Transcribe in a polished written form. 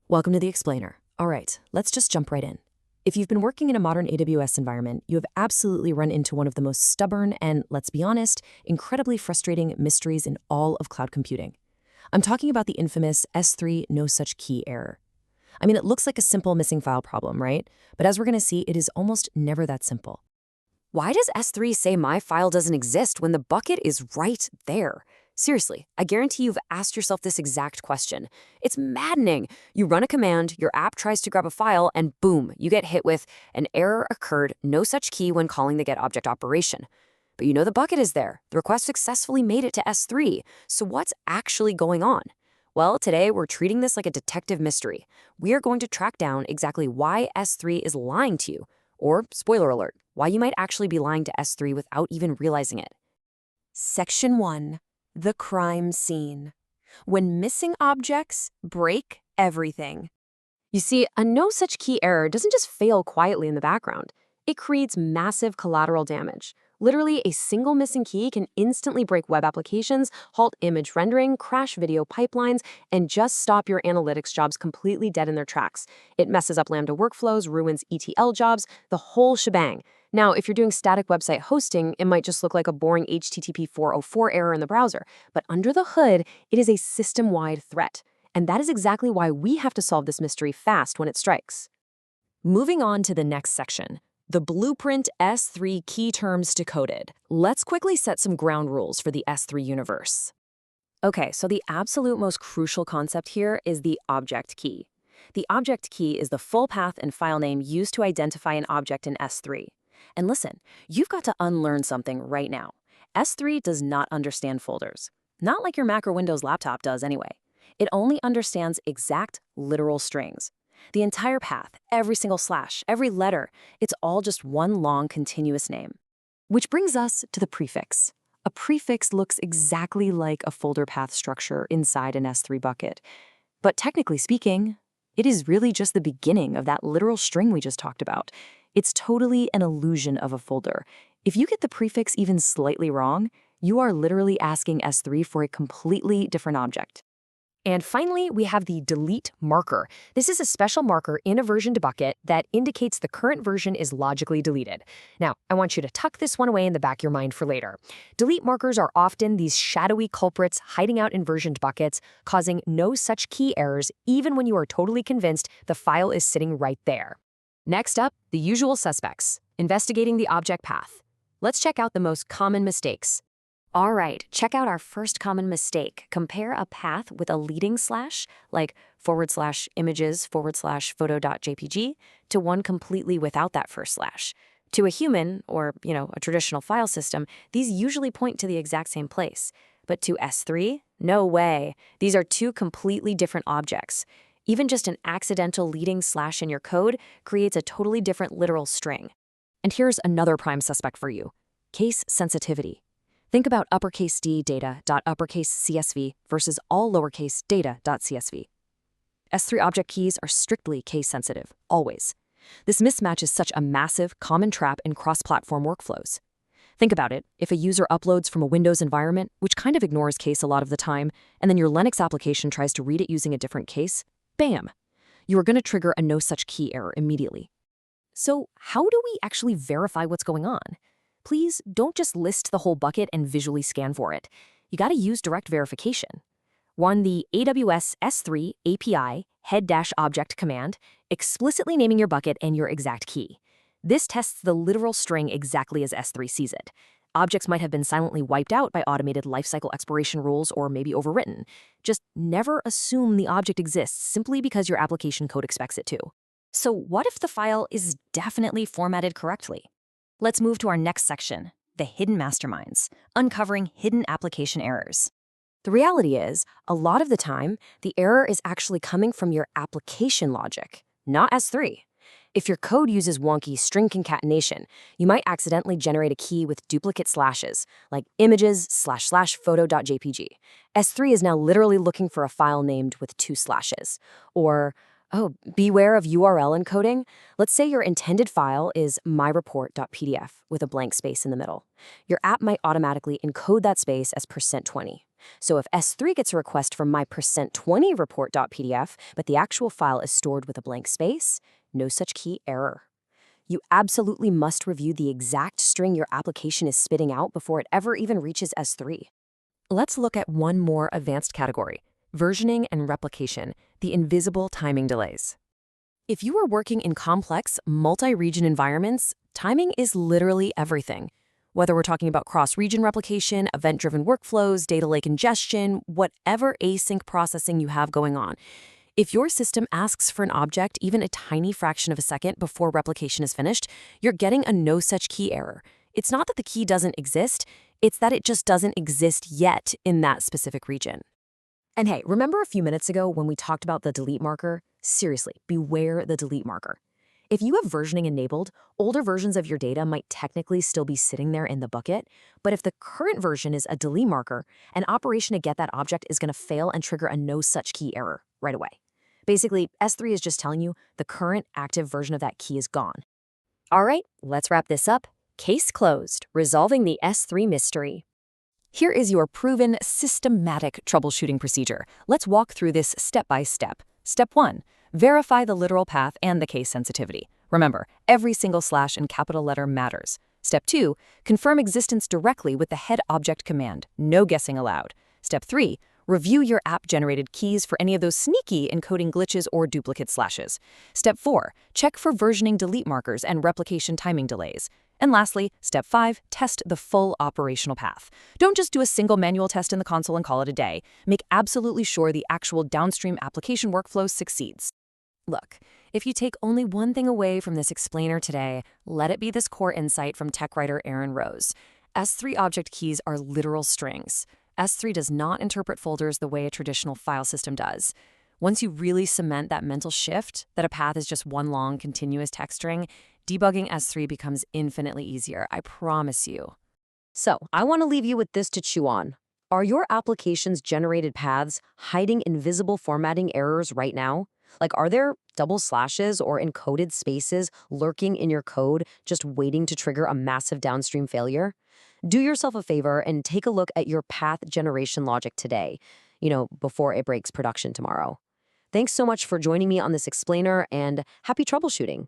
Welcome to the Explainer. All right, let's just jump right in. If you've been working in a modern AWS environment, you have absolutely run into one of the most stubborn and, let's be honest, incredibly frustrating mysteries in all of cloud computing. I'm talking about the infamous S3 NoSuchKey error. I mean, it looks like a simple missing file problem, right? But as we're going to see, it is almost never that simple. Why does S3 say my file doesn't exist when the bucket is right there? Seriously, I guarantee you've asked yourself this exact question. It's maddening. You run a command, your app tries to grab a file, and boom, you get hit with an error occurred, no such key when calling the GetObject operation. But you know the bucket is there. The request successfully made it to S3. So what's actually going on? Well, today we're treating this like a detective mystery. We are going to track down exactly why S3 is lying to you. Or, spoiler alert, why you might actually be lying to S3 without even realizing it. Section 1. The crime scene. When missing objects break everything. You see, a no such key error doesn't just fail quietly in the background. It creates massive collateral damage. Literally, a single missing key can instantly break web applications, halt image rendering, crash video pipelines, and just stop your analytics jobs completely dead in their tracks. It messes up Lambda workflows, ruins ETL jobs, the whole shebang. Now, if you're doing static website hosting, it might just look like a boring HTTP 404 error in the browser. But under the hood, it is a system-wide threat. And that is exactly why we have to solve this mystery fast when it strikes. Moving on to the next section. The Blueprint S3 key terms decoded. Let's quickly set some ground rules for the S3 universe. Okay, so the absolute most crucial concept here is the object key. The object key is the full path and file name used to identify an object in S3. And listen, you've got to unlearn something right now. S3 does not understand folders. Not like your Mac or Windows laptop does anyway. It only understands exact, literal strings. The entire path, every single slash, every letter, it's all just one long continuous name. Which brings us to the prefix. A prefix looks exactly like a folder path structure inside an S3 bucket. But technically speaking, it is really just the beginning of that literal string we just talked about. It's totally an illusion of a folder. If you get the prefix even slightly wrong, you are literally asking S3 for a completely different object. And finally, we have the delete marker. This is a special marker in a versioned bucket that indicates the current version is logically deleted. Now, I want you to tuck this one away in the back of your mind for later. Delete markers are often these shadowy culprits hiding out in versioned buckets, causing no such key errors even when you are totally convinced the file is sitting right there. Next up, the usual suspects, investigating the object path. Let's check out the most common mistakes. All right, check out our first common mistake. Compare a path with a leading slash, like /images/photo.jpg, to one completely without that first slash. To a human, or, a traditional file system, these usually point to the exact same place. But to S3, no way. These are two completely different objects. Even just an accidental leading slash in your code creates a totally different literal string. And here's another prime suspect for you. Case sensitivity. Think about uppercase D data.uppercase CSV versus all lowercase data.csv. S3 object keys are strictly case sensitive, always. This mismatch is such a massive, common trap in cross-platform workflows. Think about it. If a user uploads from a Windows environment, which kind of ignores case a lot of the time, and then your Linux application tries to read it using a different case, bam! You are going to trigger a no such key error immediately. So how do we actually verify what's going on? Please don't just list the whole bucket and visually scan for it. You got to use direct verification. Run the AWS S3 API head-object command, explicitly naming your bucket and your exact key. This tests the literal string exactly as S3 sees it. Objects might have been silently wiped out by automated lifecycle expiration rules or maybe overwritten. Just never assume the object exists simply because your application code expects it to. So what if the file is definitely formatted correctly? Let's move to our next section, the hidden masterminds, uncovering hidden application errors. The reality is, a lot of the time, the error is actually coming from your application logic, not S3. If your code uses wonky string concatenation, you might accidentally generate a key with duplicate slashes, like images/photo.jpg. S3 is now literally looking for a file named with 2 slashes. Or, oh, beware of URL encoding. Let's say your intended file is myreport.pdf with a blank space in the middle. Your app might automatically encode that space as %20, So if S3 gets a request from my %20 report.pdf, but the actual file is stored with a blank space, no such key error. You absolutely must review the exact string your application is spitting out before it ever even reaches S3. Let's look at one more advanced category: versioning and replication, the invisible timing delays. If you are working in complex, multi-region environments, timing is literally everything. Whether we're talking about cross-region replication, event-driven workflows, data lake ingestion, whatever async processing you have going on, if your system asks for an object even a tiny fraction of a second before replication is finished, you're getting a no such key error. It's not that the key doesn't exist, it's that it just doesn't exist yet in that specific region. And hey, remember a few minutes ago when we talked about the delete marker? Seriously, beware the delete marker. If you have versioning enabled, older versions of your data might technically still be sitting there in the bucket, but if the current version is a delete marker, an operation to get that object is going to fail and trigger a no such key error right away. Basically, S3 is just telling you the current active version of that key is gone. All right, let's wrap this up. Case closed, resolving the S3 mystery. Here is your proven systematic troubleshooting procedure. Let's walk through this step by step. Step 1. Verify the literal path and the case sensitivity. Remember, every single slash and capital letter matters. Step 2. Confirm existence directly with the head object command. No guessing allowed. Step 3. Review your app-generated keys for any of those sneaky encoding glitches or duplicate slashes. Step 4. Check for versioning delete markers and replication timing delays. And lastly, step 5, test the full operational path. Don't just do a single manual test in the console and call it a day. Make absolutely sure the actual downstream application workflow succeeds. Look, if you take only one thing away from this explainer today, let it be this core insight from tech writer Aaron Rose. S3 object keys are literal strings. S3 does not interpret folders the way a traditional file system does. Once you really cement that mental shift, that a path is just one long, continuous text string, debugging S3 becomes infinitely easier, I promise you. So, I want to leave you with this to chew on. Are your application's generated paths hiding invisible formatting errors right now? Like, are there double slashes or encoded spaces lurking in your code just waiting to trigger a massive downstream failure? Do yourself a favor and take a look at your path generation logic today, before it breaks production tomorrow. Thanks so much for joining me on this explainer, and happy troubleshooting.